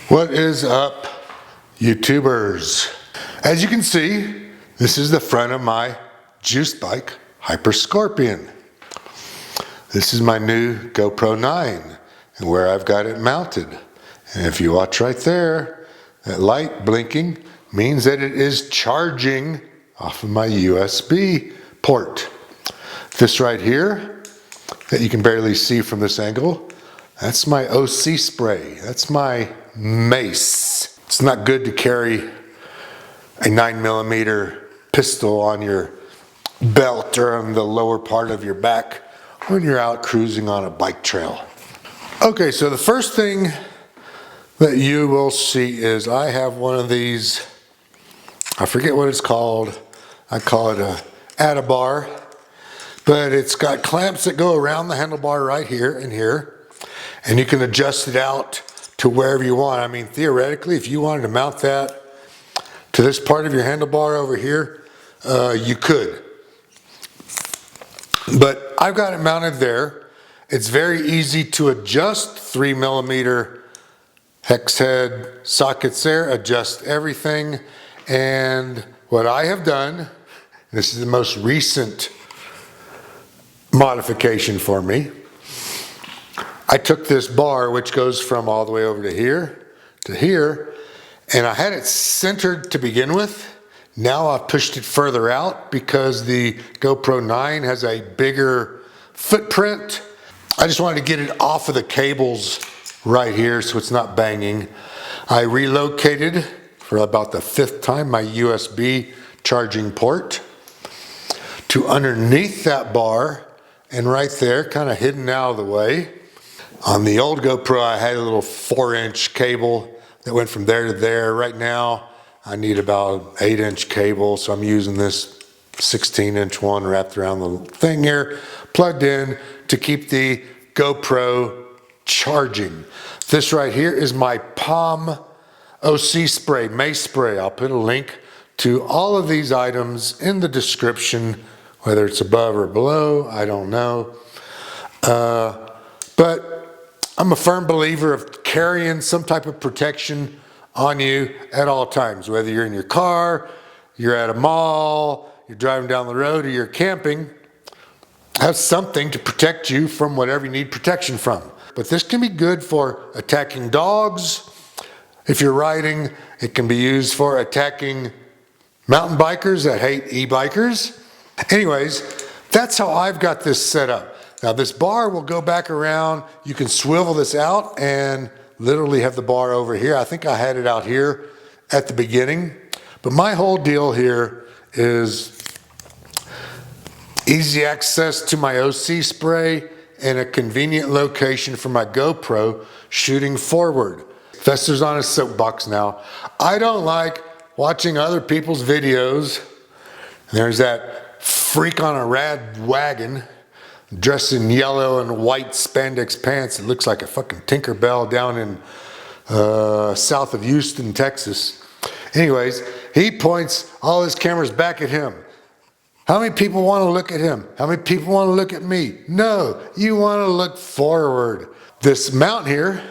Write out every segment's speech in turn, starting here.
What is up, YouTubers? As you can see, this is the front of my juice bike, HyperScorpion. This is my new GoPro 9 and where I've got it mounted. And if you watch right there, that light blinking means that it is charging off of my USB port. This right here, that you can barely see from this angle, that's my OC spray. That's my mace. It's not good to carry a 9mm pistol on your belt or on the lower part of your back when you're out cruising on a bike trail. Okay, so the first thing that you will see is I have one of these, I forget what it's called. I call it a Handlebar, but it's got clamps that go around the handlebar right here and here. And you can adjust it out to wherever you want. I mean, theoretically, if you wanted to mount that to this part of your handlebar over here, you could. But I've got it mounted there. It's very easy to adjust 3mm hex head sockets there, adjust everything. And what I have done, this is the most recent modification for me, I took this bar, which goes from all the way over to here, and I had it centered to begin with. Now I've pushed it further out because the GoPro 9 has a bigger footprint. I just wanted to get it off of the cables right here so it's not banging. I relocated, for about the 5th time, my USB charging port to underneath that bar, and right there, kind of hidden out of the way. On the old GoPro, I had a little 4-inch cable that went from there to there. Right now, I need about 8-inch cable, so I'm using this 16-inch one wrapped around the thing here, plugged in to keep the GoPro charging. This right here is my Pom OC Spray, mace spray. I'll put a link to all of these items in the description, whether it's above or below, I don't know. But I'm a firm believer of carrying some type of protection on you at all times, whether you're in your car, you're at a mall, you're driving down the road, or you're camping. Have something to protect you from whatever you need protection from. But this can be good for attacking dogs. If you're riding, it can be used for attacking mountain bikers that hate e-bikers. Anyways, that's how I've got this set up. Now this bar will go back around. You can swivel this out and literally have the bar over here. I think I had it out here at the beginning. But my whole deal here is easy access to my OC spray and a convenient location for my GoPro shooting forward. Fester's on a soapbox now. I don't like watching other people's videos. There's that freak on a rad wagon dressed in yellow and white spandex pants. It looks like a fucking Tinkerbell down in south of Houston, Texas. Anyways, he points all his cameras back at him. How many people want to look at him? How many people want to look at me? No, you want to look forward. This mount here,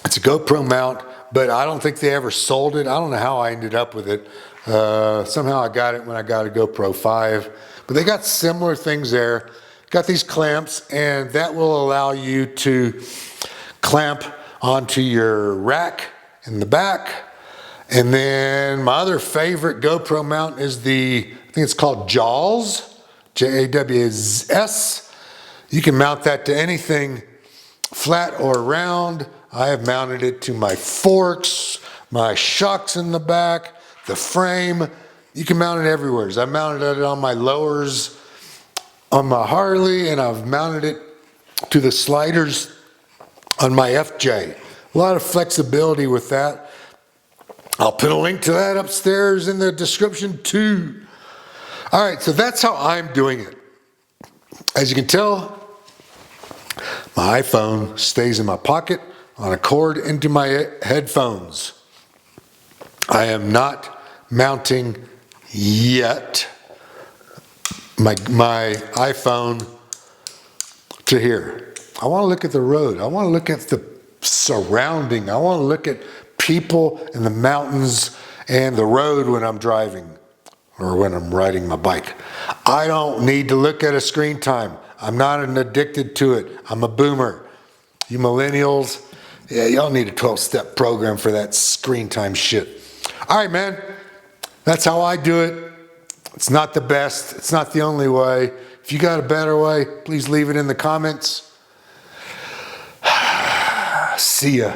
it's a GoPro mount, but I don't think they ever sold it. I don't know how I ended up with it. Somehow I got it when I got a GoPro 5. But they got similar things there. Got these clamps, and that will allow you to clamp onto your rack in the back. And then my other favorite GoPro mount is the, I think it's called Jaws, J-A-W-S. You can mount that to anything flat or round. I have mounted it to my forks, my shocks in the back, the frame. You can mount it everywhere. I mounted it on my lowers on my Harley, and I've mounted it to the sliders on my FJ. A lot of flexibility with that. I'll put a link to that upstairs in the description too. All right, so that's how I'm doing it. As you can tell, my iPhone stays in my pocket on a cord into my headphones. I am not mounting yet my iPhone to here. I want to look at the road. I want to look at the surrounding. I want to look at people and the mountains and the road when I'm driving or when I'm riding my bike. I don't need to look at a screen time. I'm not addicted to it. I'm a boomer. You millennials, yeah, y'all need a 12-step program for that screen time shit. All right, man. That's how I do it. It's not the best. It's not the only way. If you got a better way, please leave it in the comments. See ya.